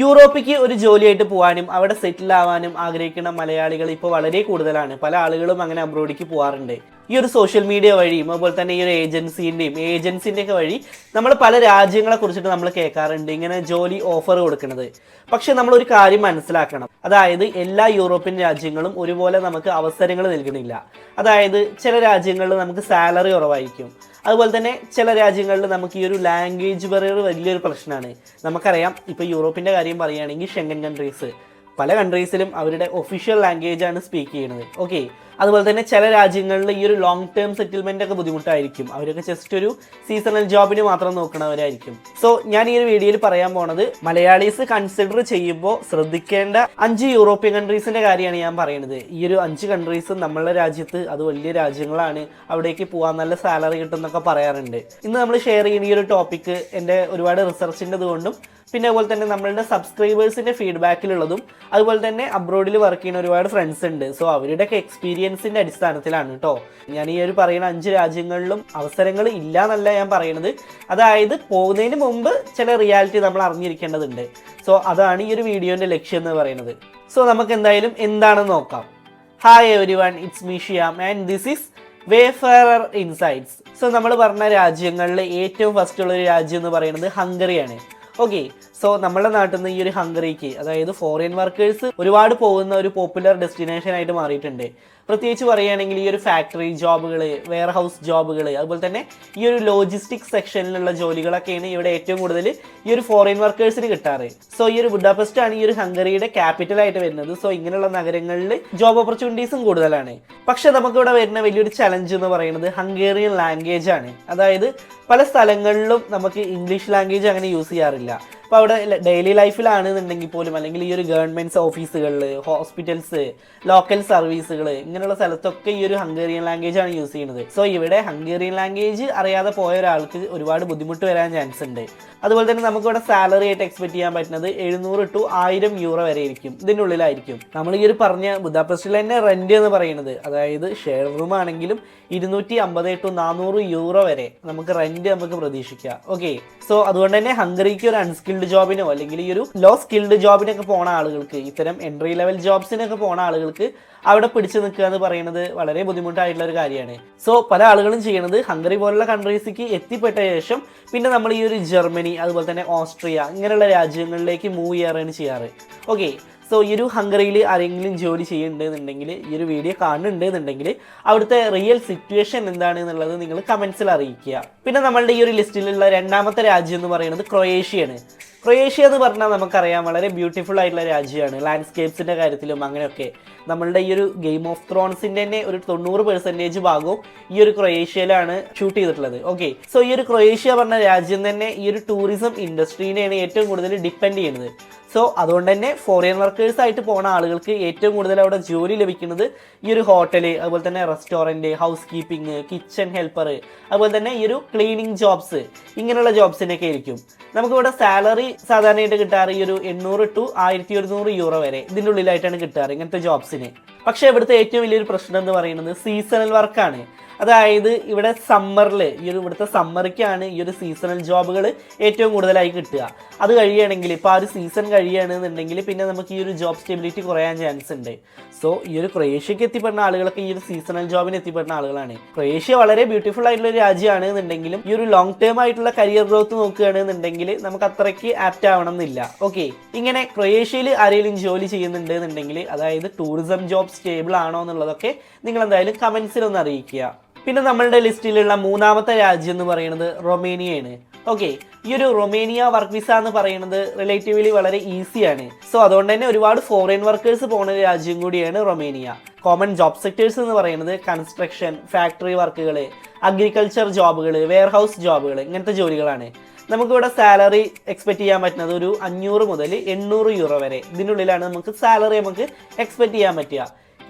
യൂറോപ്പിക്ക് ഒരു ജോലിയായിട്ട് പോകാനും അവിടെ സെറ്റിൽ ആവാനും ആഗ്രഹിക്കുന്ന മലയാളികൾ ഇപ്പോൾ വളരെ കൂടുതലാണ്. പല ആളുകളും അങ്ങനെ അബ്രോഡിക്ക് പോകാറുണ്ട്. ഈ ഒരു സോഷ്യൽ മീഡിയ വഴിയും അതുപോലെ തന്നെ ഈ ഒരു ഏജൻസിൻ്റെ ഒക്കെ വഴി നമ്മൾ പല രാജ്യങ്ങളെ കുറിച്ചിട്ട് നമ്മൾ കേൾക്കാറുണ്ട് ഇങ്ങനെ ജോലി ഓഫർ കൊടുക്കുന്നത്. പക്ഷെ നമ്മളൊരു കാര്യം മനസ്സിലാക്കണം, അതായത് എല്ലാ യൂറോപ്യൻ രാജ്യങ്ങളും ഒരുപോലെ നമുക്ക് അവസരങ്ങൾ നൽകണില്ല. അതായത് ചില രാജ്യങ്ങളിൽ നമുക്ക് സാലറി കുറവായിരിക്കും. അതുപോലെ തന്നെ ചില രാജ്യങ്ങളിൽ നമുക്ക് ഈ ഒരു ലാംഗ്വേജ് ബറിയർ വലിയൊരു പ്രശ്നമാണ്. നമുക്കറിയാം, ഇപ്പോൾ യൂറോപ്പിൻ്റെ കാര്യം പറയുകയാണെങ്കിൽ ഷെങ്കൻ കൺട്രീസ് പല കൺട്രീസിലും അവരുടെ ഒഫീഷ്യൽ ലാംഗ്വേജ് ആണ് സ്പീക്ക് ചെയ്യുന്നത്. ഓക്കെ, അതുപോലെ തന്നെ ചില രാജ്യങ്ങളിൽ ഈ ഒരു ലോങ് ടേം സെറ്റിൽമെൻ്റ് ഒക്കെ ബുദ്ധിമുട്ടായിരിക്കും. അവരൊക്കെ ജസ്റ്റ് ഒരു സീസണൽ ജോബിന് മാത്രം നോക്കണവരായിരിക്കും. സോ ഞാൻ ഈ ഒരു വീഡിയോയിൽ പറയാൻ പോണത് മലയാളീസ് കൺസിഡർ ചെയ്യുമ്പോൾ ശ്രദ്ധിക്കേണ്ട 5 യൂറോപ്യൻ കൺട്രീസിൻ്റെ കാര്യമാണ് ഞാൻ പറയുന്നത്. ഈ ഒരു 5 കൺട്രീസ് നമ്മളുടെ രാജ്യത്ത് അത് വലിയ രാജ്യങ്ങളാണ്, അവിടേക്ക് പോകാൻ നല്ല സാലറി കിട്ടും എന്നൊക്കെ പറയാറുണ്ട്. ഇന്ന് നമ്മൾ ഷെയർ ചെയ്യുന്ന ഈ ഒരു ടോപ്പിക്ക് എൻ്റെ ഒരുപാട് റിസർച്ചിൻ്റെ കൊണ്ടും പിന്നെ അതുപോലെ തന്നെ നമ്മളുടെ സബ്സ്ക്രൈബേഴ്സിൻ്റെ ഫീഡ്ബാക്കിലുള്ളതും അതുപോലെ തന്നെ അബ്രോഡിൽ വർക്ക് ചെയ്യുന്ന ഒരുപാട് ഫ്രണ്ട്സ് ഉണ്ട്. സോ അവരുടെയൊക്കെ എക്സ്പീരിയൻസിൻ്റെ അടിസ്ഥാനത്തിലാണ് കേട്ടോ ഞാൻ ഈ ഒരു പറയുന്ന 5 രാജ്യങ്ങളിലും അവസരങ്ങൾ ഇല്ല എന്നല്ല ഞാൻ പറയുന്നത്. അതായത് പോകുന്നതിന് മുമ്പ് ചില റിയാലിറ്റി നമ്മൾ അറിഞ്ഞിരിക്കേണ്ടതുണ്ട്. സോ അതാണ് ഈ ഒരു വീഡിയോൻ്റെ ലക്ഷ്യം എന്ന് പറയുന്നത്. സോ നമുക്ക് എന്തായാലും എന്താണെന്ന് നോക്കാം. Hi everyone, it's me Shiyam and this is wayfarer insights. So നമ്മൾ പറഞ്ഞ രാജ്യങ്ങളിൽ ഏറ്റവും ഫസ്റ്റ് ഉള്ളൊരു രാജ്യം എന്ന് പറയുന്നത് ഹംഗറിയാണ്. ഓക്കെ, സോ നമ്മുടെ നാട്ടിൽ നിന്ന് ഈ ഒരു ഹംഗറിക്ക്, അതായത് ഫോറിൻ വർക്കേഴ്സ് ഒരുപാട് പോകുന്ന ഒരു പോപ്പുലർ ഡെസ്റ്റിനേഷൻ ആയിട്ട് മാറിയിട്ടുണ്ട്. പ്രത്യേകിച്ച് പറയുകയാണെങ്കിൽ ഈ ഒരു ഫാക്ടറി ജോബുകൾ, വെയർ ഹൗസ് ജോബുകൾ, അതുപോലെ തന്നെ ഈ ഒരു ലോജിസ്റ്റിക്സ് സെക്ഷനിലുള്ള ജോലികളൊക്കെയാണ് ഇവിടെ ഏറ്റവും കൂടുതൽ ഈ ഒരു ഫോറിൻ വർക്കേഴ്സിന് കിട്ടാറ്. സോ ഈ ഒരു ബുഡാപെസ്റ്റ് ആണ് ഈ ഒരു ഹംഗറിയുടെ ക്യാപിറ്റൽ ആയിട്ട് വരുന്നത്. സോ ഇങ്ങനെയുള്ള നഗരങ്ങളിൽ ജോബ് ഓപ്പർച്യൂണിറ്റീസും കൂടുതലാണ്. പക്ഷെ നമുക്കിവിടെ വരുന്ന വലിയൊരു ചലഞ്ച് എന്ന് പറയുന്നത് ഹംഗേറിയൻ ലാംഗ്വേജ് ആണ്. അതായത് പല സ്ഥലങ്ങളിലും നമുക്ക് ഇംഗ്ലീഷ് ലാംഗ്വേജ് അങ്ങനെ യൂസ് ചെയ്യാറില്ല. അപ്പോൾ അവിടെ ഡെയിലി ലൈഫിലാണെന്നുണ്ടെങ്കിൽ പോലും, അല്ലെങ്കിൽ ഈ ഒരു ഗവൺമെൻറ് ഓഫീസുകളിൽ, ഹോസ്പിറ്റൽസ്, ലോക്കൽ സർവീസുകൾ, ഇങ്ങനെയുള്ള സ്ഥലത്തൊക്കെ ഈ ഒരു ഹംഗേറിയൻ ലാംഗ്വേജ് ആണ് യൂസ് ചെയ്യുന്നത്. സോ ഇവിടെ ഹംഗേറിയൻ ലാംഗ്വേജ് അറിയാതെ പോയ ഒരാൾക്ക് ഒരുപാട് ബുദ്ധിമുട്ട് വരാൻ ചാൻസ് ഉണ്ട്. അതുപോലെ തന്നെ നമുക്കിവിടെ സാലറി ആയിട്ട് എക്സ്പെക്ട് ചെയ്യാൻ പറ്റുന്നത് 700 to 1000 യൂറോ വരെ ആയിരിക്കും. ഇതിൻ്റെ ഉള്ളിലായിരിക്കും. നമ്മൾ ഈ ഒരു പറഞ്ഞ ബുദാപെസ്റ്റിൽ തന്നെ റെന്റ് എന്ന് പറയുന്നത്, അതായത് ഷെയർ റൂം ആണെങ്കിലും 250 to 400 യൂറോ വരെ നമുക്ക് റെന്റ് നമുക്ക് പ്രതീക്ഷിക്കാം. ഓക്കെ, സോ അതുകൊണ്ട് തന്നെ ഹംഗറിക്ക് ഒരു അൺസ്കിൽഡ് ജോബിനോ അല്ലെങ്കിൽ ഈ ഒരു ലോ സ്കിൽഡ് ജോബിനൊക്കെ പോണ ആളുകൾക്ക്, ഇത്തരം എൻട്രി ലെവൽ ജോബ്സിനൊക്കെ പോണ ആളുകൾക്ക് അവിടെ പിടിച്ചു നിൽക്കുക എന്ന് പറയുന്നത് വളരെ ബുദ്ധിമുട്ടായിട്ടുള്ള ഒരു കാര്യമാണ്. സോ പല ആളുകളും ചെയ്യുന്നത് ഹംഗറി പോലുള്ള കൺട്രീസിലേക്ക് എത്തിപ്പെട്ട ശേഷം പിന്നെ നമ്മൾ ഈ ഒരു ജർമ്മനി, അതുപോലെ തന്നെ ഓസ്ട്രിയ, ഇങ്ങനെയുള്ള രാജ്യങ്ങളിലേക്ക് മൂവ് ചെയ്യാറാണ് ചെയ്യാറ്. ഓക്കെ, സോ ഈ ഒരു ഹംഗറിയിൽ ആരെങ്കിലും ജോലി ചെയ്യുന്നുണ്ടെന്നുണ്ടെങ്കിൽ, ഈ ഒരു വീഡിയോ കാണുന്നുണ്ടെന്നുണ്ടെങ്കിൽ അവിടുത്തെ റിയൽ സിറ്റുവേഷൻ എന്താണ് എന്നുള്ളത് നിങ്ങൾ കമൻസിൽ അറിയിക്കുക. പിന്നെ നമ്മളുടെ ഈ ഒരു ലിസ്റ്റിലുള്ള രണ്ടാമത്തെ രാജ്യം എന്ന് പറയുന്നത് ക്രൊയേഷ്യയാണ്. ക്രൊയേഷ്യ എന്ന് പറഞ്ഞാൽ നമുക്കറിയാം വളരെ ബ്യൂട്ടിഫുൾ ആയിട്ടുള്ള രാജ്യമാണ്. ലാൻഡ്സ്കേപ്സിൻ്റെ കാര്യത്തിലും അങ്ങനെയൊക്കെ നമ്മളുടെ ഈ ഒരു ഗെയിം ഓഫ് ത്രോൺസിൻ്റെ തന്നെ ഒരു 90% ഭാഗവും ഈ ഒരു ക്രൊയേഷ്യയിലാണ് ഷൂട്ട് ചെയ്തിട്ടുള്ളത്. ഓക്കെ, സോ ഈ ഒരു ക്രൊയേഷ്യ പറഞ്ഞ രാജ്യം തന്നെ ഈ ഒരു ടൂറിസം ഇൻഡസ്ട്രീനെയാണ് ഏറ്റവും കൂടുതൽ ഡിപ്പെൻഡ് ചെയ്യുന്നത്. സോ അതുകൊണ്ട് തന്നെ ഫോറിൻ വർക്കേഴ്സ് ആയിട്ട് പോകുന്ന ആളുകൾക്ക് ഏറ്റവും കൂടുതൽ അവിടെ ജോലി ലഭിക്കുന്നത് ഈ ഒരു ഹോട്ടല്, അതുപോലെ തന്നെ restaurant, house keeping, kitchen helper, അതുപോലെ തന്നെ ഈ ഒരു ക്ലീനിങ് ജോബ്സ്, ഇങ്ങനെയുള്ള ജോബ്സിനൊക്കെ ആയിരിക്കും. നമുക്കിവിടെ സാലറി സാധാരണയായിട്ട് കിട്ടാറ് ഈ ഒരു 800 to 1100 യൂറോ വരെ ഇതിൻ്റെ ഉള്ളിലായിട്ടാണ് കിട്ടാറ് ഇങ്ങനത്തെ ജോബ്സിന്. പക്ഷേ ഇവിടുത്തെ ഏറ്റവും വലിയൊരു പ്രശ്നം എന്ന് പറയുന്നത് സീസണൽ വർക്കാണ്. അതായത് ഇവിടെ സമ്മറിൽ, ഇവിടുത്തെ സമ്മറിക്കാണ് ഈ ഒരു സീസണൽ ജോബുകൾ ഏറ്റവും കൂടുതലായി കിട്ടുക. അത് കഴിയുകയാണെങ്കിൽ, ഇപ്പോൾ ആ ഒരു സീസൺ കഴിയുകയാണെന്നുണ്ടെങ്കിൽ പിന്നെ നമുക്ക് ഈ ഒരു ജോബ് സ്റ്റെബിലിറ്റി കുറയാൻ ചാൻസ് ഉണ്ട്. സോ ഈ ഒരു ക്രൊയേഷ്യക്ക് എത്തിപ്പെടുന്ന ആളുകളൊക്കെ ഈ ഒരു സീസണൽ ജോബിന് എത്തിപ്പെടുന്ന ആളുകളാണ്. ക്രൊയേഷ്യ വളരെ ബ്യൂട്ടിഫുൾ ആയിട്ടുള്ള ഒരു രാജ്യമാണ് എന്നുണ്ടെങ്കിലും ഈ ഒരു ലോങ് ടേം ആയിട്ടുള്ള കരിയർ ഗ്രോത്ത് നോക്കുകയാണെന്നുണ്ടെങ്കിൽ നമുക്ക് അത്രയ്ക്ക് ആപ്റ്റ് ആവണം എന്നില്ല. ഓക്കെ, ഇങ്ങനെ ക്രൊയേഷ്യയിൽ ആരെങ്കിലും ജോലി ചെയ്യുന്നുണ്ട് എന്നുണ്ടെങ്കിൽ, അതായത് ടൂറിസം ജോബ് സ്റ്റേബിൾ ആണോ എന്നുള്ളതൊക്കെ നിങ്ങൾ എന്തായാലും കമൻസിലൊന്ന് അറിയിക്കുക. പിന്നെ നമ്മളുടെ ലിസ്റ്റിലുള്ള മൂന്നാമത്തെ രാജ്യം എന്ന് പറയുന്നത് റൊമേനിയയാണ്. ഓക്കെ, ഈ ഒരു റൊമേനിയ വർക്ക് വിസ എന്ന് പറയുന്നത് റിലേറ്റീവ്ലി വളരെ ഈസിയാണ്. സോ അതുകൊണ്ട് തന്നെ ഒരുപാട് ഫോറിൻ വർക്കേഴ്സ് പോകുന്ന രാജ്യം കൂടിയാണ് റൊമേനിയ. കോമൺ ജോബ് സെക്ടേഴ്സ് എന്ന് പറയുന്നത് കൺസ്ട്രക്ഷൻ, ഫാക്ടറി വർക്കുകൾ, അഗ്രികൾച്ചർ ജോബുകൾ, വെയർ ഹൗസ് ജോബുകൾ, ഇങ്ങനത്തെ ജോലികളാണ്. നമുക്കിവിടെ സാലറി എക്സ്പെക്ട് ചെയ്യാൻ പറ്റുന്നത് ഒരു 500 മുതൽ 800 യൂറോ വരെ ഇതിനുള്ളിലാണ് നമുക്ക് സാലറി നമുക്ക് എക്സ്പെക്ട് ചെയ്യാൻ പറ്റുക.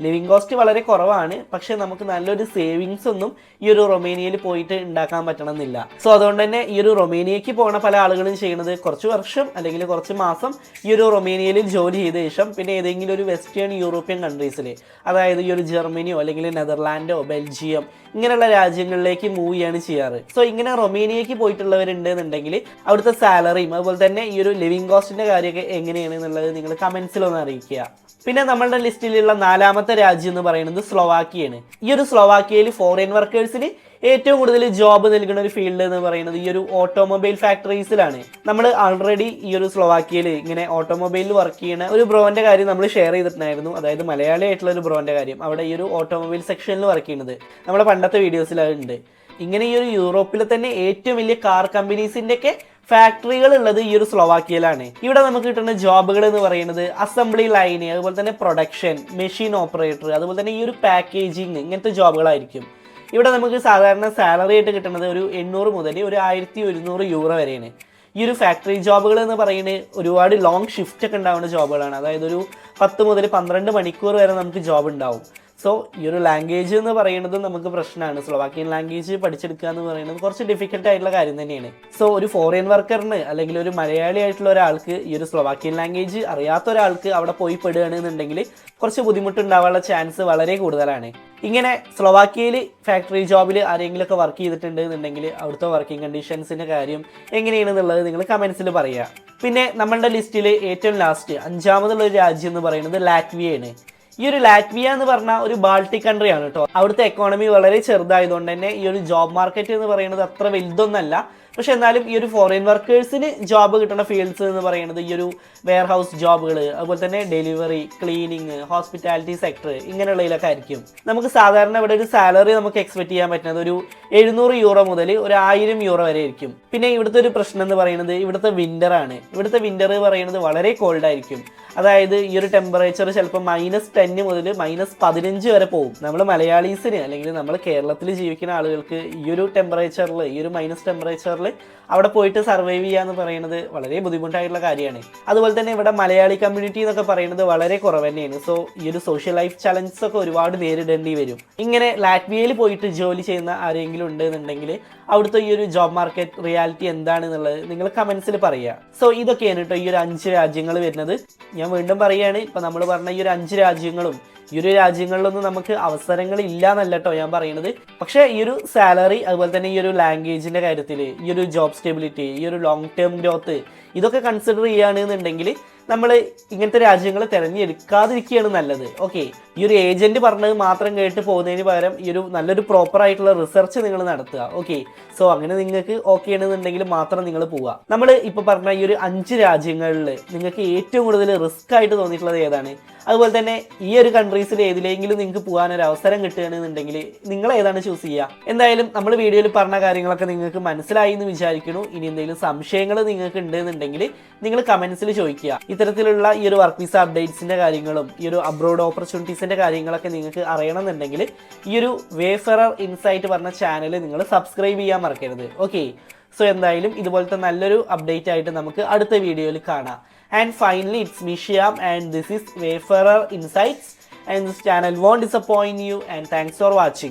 ലിവിങ് കോസ്റ്റ് വളരെ കുറവാണ്, പക്ഷെ നമുക്ക് നല്ലൊരു സേവിങ്സ് ഒന്നും ഈ ഒരു റൊമേനിയയിൽ പോയിട്ട് ഉണ്ടാക്കാൻ പറ്റണമെന്നില്ല. സോ അതുകൊണ്ട് തന്നെ ഈ ഒരു റൊമേനിയയ്ക്ക് പോകുന്ന പല ആളുകളും ചെയ്യുന്നത് കുറച്ച് വർഷം അല്ലെങ്കിൽ കുറച്ച് മാസം ഈ ഒരു റൊമേനിയയിൽ ജോലി ചെയ്ത ശേഷം പിന്നെ ഏതെങ്കിലും ഒരു വെസ്റ്റേൺ യൂറോപ്യൻ കൺട്രീസിൽ, അതായത് ഈ ഒരു ജർമ്മനിയോ അല്ലെങ്കിൽ നെതർലാൻഡോ ബെൽജിയം ഇങ്ങനെയുള്ള രാജ്യങ്ങളിലേക്ക് മൂവ് ചെയ്യാണ് ചെയ്യാറ്. സോ ഇങ്ങനെ റൊമേനിയയ്ക്ക് പോയിട്ടുള്ളവരുണ്ട് എന്നുണ്ടെങ്കിൽ അവിടുത്തെ സാലറിയും അതുപോലെ തന്നെ ഈ ഒരു ലിവിങ് കോസ്റ്റിന്റെ കാര്യമൊക്കെ എങ്ങനെയാണ് എന്നുള്ളത് നിങ്ങൾ കമന്റ്സിലൊന്ന് അറിയിക്കുക. പിന്നെ നമ്മളുടെ ലിസ്റ്റിലുള്ള 4ാമത്തെ രാജ്യം എന്ന് പറയുന്നത് സ്ലോവാക്കിയാണ്. ഈ ഒരു സ്ലോവാക്കിയയിൽ ഫോറിൻ വർക്കേഴ്സിന് ഏറ്റവും കൂടുതൽ ജോബ് നൽകുന്ന ഒരു ഫീൽഡ് എന്ന് പറയുന്നത് ഈ ഒരു ഓട്ടോമൊബൈൽ ഫാക്ടറീസിലാണ്. നമ്മൾ ആൾറെഡി ഈ ഒരു സ്ലോവാക്കിയയിൽ ഇങ്ങനെ ഓട്ടോമൊബൈലിൽ വർക്ക് ചെയ്യുന്ന ഒരു ബ്രോന്റെ കാര്യം നമ്മൾ ഷെയർ ചെയ്തിട്ടുണ്ടായിരുന്നു, അതായത് മലയാളി ആയിട്ടുള്ള ഒരു ബ്രോന്റെ കാര്യം. അവിടെ ഈ ഒരു ഓട്ടോമൊബൈൽ സെക്ഷനിൽ വർക്ക് ചെയ്യുന്നത് നമ്മുടെ പണ്ടത്തെ വീഡിയോസിൽ ഉണ്ട്. ഇങ്ങനെ ഈ ഒരു യൂറോപ്പിലെ തന്നെ ഏറ്റവും വലിയ കാർ കമ്പനീസിന്റെ ഒക്കെ ഫാക്ടറികൾ ഉള്ളത് ഈ ഒരു സ്ലോവാക്കിയയിലാണ്. ഇവിടെ നമുക്ക് കിട്ടുന്ന ജോബുകൾ എന്ന് പറയുന്നത് അസംബ്ലി ലൈന്, അതുപോലെ തന്നെ പ്രൊഡക്ഷൻ, മെഷീൻ ഓപ്പറേറ്റർ, അതുപോലെ തന്നെ ഈ ഒരു പാക്കേജിങ്, ഇങ്ങനത്തെ ജോബുകളായിരിക്കും. ഇവിടെ നമുക്ക് സാധാരണ സാലറി ആയിട്ട് കിട്ടുന്നത് ഒരു 800 മുതൽ ഒരു 1100 യൂറോ വരെയാണ്. ഈ ഒരു ഫാക്ടറി ജോബുകൾ എന്ന് പറയുന്നത് ഒരുപാട് ലോങ് ഷിഫ്റ്റ് ഒക്കെ ഉണ്ടാവുന്ന ജോബുകളാണ്. അതായത് ഒരു 10 മുതൽ 12 മണിക്കൂർ വരെ നമുക്ക് ജോബ് ഉണ്ടാവും. സോ ഈ ഒരു ലാംഗ്വേജ് എന്ന് പറയുന്നത് നമുക്ക് പ്രശ്നമാണ്. സ്ലോവാക്കിയൻ ലാംഗ്വേജ് പഠിച്ചെടുക്കുക എന്ന് പറയുന്നത് കുറച്ച് ഡിഫിക്കൽട്ട് ആയിട്ടുള്ള കാര്യം തന്നെയാണ്. സോ ഒരു ഫോറിൻ വർക്കറിന് അല്ലെങ്കിൽ ഒരു മലയാളി ആയിട്ടുള്ള ഒരാൾക്ക് ഈ ഒരു സ്ലോവാക്കിയൻ ലാംഗ്വേജ് അറിയാത്ത ഒരാൾക്ക് അവിടെ പോയി പെടുകയാണെന്നുണ്ടെങ്കിൽ കുറച്ച് ബുദ്ധിമുട്ടുണ്ടാവാനുള്ള ചാൻസ് വളരെ കൂടുതലാണ്. ഇങ്ങനെ സ്ലോവാക്കിയയിൽ ഫാക്ടറി ജോബിൽ ആരെങ്കിലുമൊക്കെ വർക്ക് ചെയ്തിട്ടുണ്ട് എന്നുണ്ടെങ്കിൽ അവിടുത്തെ വർക്കിംഗ് കണ്ടീഷൻസിൻ്റെ കാര്യം എങ്ങനെയാണെന്നുള്ളത് നിങ്ങൾ കമൻസിൽ പറയുക. പിന്നെ നമ്മളുടെ ലിസ്റ്റിൽ ഏറ്റവും ലാസ്റ്റ് 5ാമതുള്ള ഒരു രാജ്യം എന്ന് പറയുന്നത് ലാറ്റ്വിയയാണ്. ഈ ഒരു ലാറ്റ്വിയ എന്ന് പറഞ്ഞാൽ ഒരു ബാൾട്ടിക് കൺട്രി ആണ് കേട്ടോ. അവിടുത്തെ എക്കോണമി വളരെ ചെറുതായതുകൊണ്ട് തന്നെ ഈ ഒരു ജോബ് മാർക്കറ്റ് എന്ന് പറയുന്നത് അത്ര വലുതൊന്നല്ല. പക്ഷെ എന്നാലും ഈ ഒരു ഫോറിൻ വർക്കേഴ്സിന് ജോബ് കിട്ടുന്ന ഫീൽഡ്സ് എന്ന് പറയുന്നത് ഈ ഒരു വെയർ ഹൗസ് ജോബുകൾ, അതുപോലെ തന്നെ ഡെലിവറി, ക്ലീനിങ്, ഹോസ്പിറ്റാലിറ്റി സെക്ടർ ഇങ്ങനെയുള്ളതിലൊക്കെ ആയിരിക്കും. നമുക്ക് സാധാരണ ഇവിടെ ഒരു സാലറി നമുക്ക് എക്സ്പെക്ട് ചെയ്യാൻ പറ്റുന്നത് ഒരു 700 യൂറോ മുതൽ ഒരു 1000 യൂറോ വരെ ആയിരിക്കും. പിന്നെ ഇവിടുത്തെ ഒരു പ്രശ്നം എന്ന് പറയുന്നത് ഇവിടുത്തെ വിന്റർ ആണ്. ഇവിടുത്തെ വിന്റർ പറയുന്നത് വളരെ കോൾഡ് ആയിരിക്കും. അതായത് ഈ ഒരു ടെമ്പറേച്ചർ ചിലപ്പോൾ -10 മുതൽ -15 വരെ പോകും. നമ്മൾ മലയാളീസിന് അല്ലെങ്കിൽ നമ്മൾ കേരളത്തിൽ ജീവിക്കുന്ന ആളുകൾക്ക് ഈ ഒരു ടെമ്പറേച്ചറിൽ, ഈ ഒരു മൈനസ് ടെമ്പറേച്ചറിൽ അവിടെ പോയിട്ട് സർവൈവ് ചെയ്യുക എന്ന് പറയുന്നത് വളരെ ബുദ്ധിമുട്ടായിട്ടുള്ള കാര്യമാണ്. അതുപോലെ തന്നെ ഇവിടെ മലയാളി കമ്മ്യൂണിറ്റി എന്നൊക്കെ പറയുന്നത് വളരെ കുറവ് തന്നെയാണ്. സോ ഈ ഒരു സോഷ്യൽ ലൈഫ് ചലഞ്ചസ് ഒക്കെ ഒരുപാട് നേരിടേണ്ടി വരും. ഇങ്ങനെ ലാറ്റ്വിയയിൽ പോയിട്ട് ജോലി ചെയ്യുന്ന ആരെങ്കിലും ഉണ്ട് എന്നുണ്ടെങ്കിൽ അവിടുത്തെ ഈ ഒരു ജോബ് മാർക്കറ്റ് റിയാലിറ്റി എന്താണെന്നുള്ളത് നിങ്ങൾ കമന്റ്സിൽ പറയുക. സോ ഇതൊക്കെയാണ് കേട്ടോ ഈ ഒരു 5 രാജ്യങ്ങൾ വരുന്നത്. ഞാൻ വീണ്ടും പറയുകയാണ്, ഇപ്പം നമ്മൾ പറഞ്ഞ ഈ ഒരു 5 രാജ്യങ്ങളും ഈ ഒരു രാജ്യങ്ങളിലൊന്നും നമുക്ക് അവസരങ്ങൾ ഇല്ല എന്നല്ല കേട്ടോ ഞാൻ പറയുന്നത്. പക്ഷേ ഈ ഒരു സാലറി, അതുപോലെ തന്നെ ഈ ഒരു ലാംഗ്വേജിൻ്റെ കാര്യത്തിൽ, ഈ ഒരു ജോബ് സ്റ്റെബിലിറ്റി, ഈ ഒരു ലോങ് ടേം ഗ്രോത്ത് ഇതൊക്കെ കൺസിഡർ ചെയ്യുകയാണെന്നുണ്ടെങ്കിൽ നമ്മൾ ഇങ്ങനത്തെ രാജ്യങ്ങൾ തിരഞ്ഞെടുക്കാതിരിക്കുകയാണ് നല്ലത്. ഓക്കെ, ഈ ഒരു ഏജന്റ് പറഞ്ഞത് മാത്രം കേട്ട് പോകുന്നതിന് പകരം ഈ ഒരു നല്ലൊരു പ്രോപ്പർ ആയിട്ടുള്ള റിസർച്ച് നിങ്ങൾ നടത്തുക. ഓക്കെ, സോ അങ്ങനെ നിങ്ങൾക്ക് ഓക്കെ ആണെന്നുണ്ടെങ്കിൽ മാത്രം നിങ്ങൾ പോവുക. നമ്മൾ ഇപ്പോൾ പറഞ്ഞ ഈ ഒരു 5 രാജ്യങ്ങളിൽ നിങ്ങൾക്ക് ഏറ്റവും കൂടുതൽ റിസ്ക് ആയിട്ട് തോന്നിയിട്ടുള്ളത് ഏതാണ്? അതുപോലെ തന്നെ ഈ ഒരു കൺട്രീസിൽ ഏതിലെങ്കിലും നിങ്ങൾക്ക് പോകാനൊരു അവസരം കിട്ടുകയാണെന്നുണ്ടെങ്കിൽ നിങ്ങൾ ഏതാണ് ചൂസ് ചെയ്യുക? എന്തായാലും നമ്മൾ വീഡിയോയിൽ പറഞ്ഞ കാര്യങ്ങളൊക്കെ നിങ്ങൾക്ക് മനസ്സിലായി എന്ന് വിചാരിക്കുന്നു. ഇനി എന്തെങ്കിലും സംശയങ്ങൾ നിങ്ങൾക്ക് ഉണ്ടെന്നുണ്ടെങ്കിൽ നിങ്ങൾ കമന്റ്സിൽ ചോദിക്കുക. ഇത്തരത്തിലുള്ള ഈ ഒരു വർക്ക് വിസ അപ്ഡേറ്റ്സിന്റെ കാര്യങ്ങളും ഈ ഒരു അബ്രോഡ് ഓപ്പർച്യൂണിറ്റീസിന്റെ കാര്യങ്ങളൊക്കെ നിങ്ങൾക്ക് അറിയണമെന്നുണ്ടെങ്കിൽ ഈ ഒരു വേഫറർ ഇൻസൈറ്റ് പറഞ്ഞ ചാനൽ നിങ്ങൾ സബ്സ്ക്രൈബ് ചെയ്യാൻ മറക്കരുത്. ഓക്കെ, സോ എന്തായാലും ഇതുപോലത്തെ നല്ലൊരു അപ്ഡേറ്റ് ആയിട്ട് നമുക്ക് അടുത്ത വീഡിയോയിൽ കാണാം. And finally, it's me Shyam and this is Wayfarer Insights, and this channel won't disappoint you, and thanks for watching.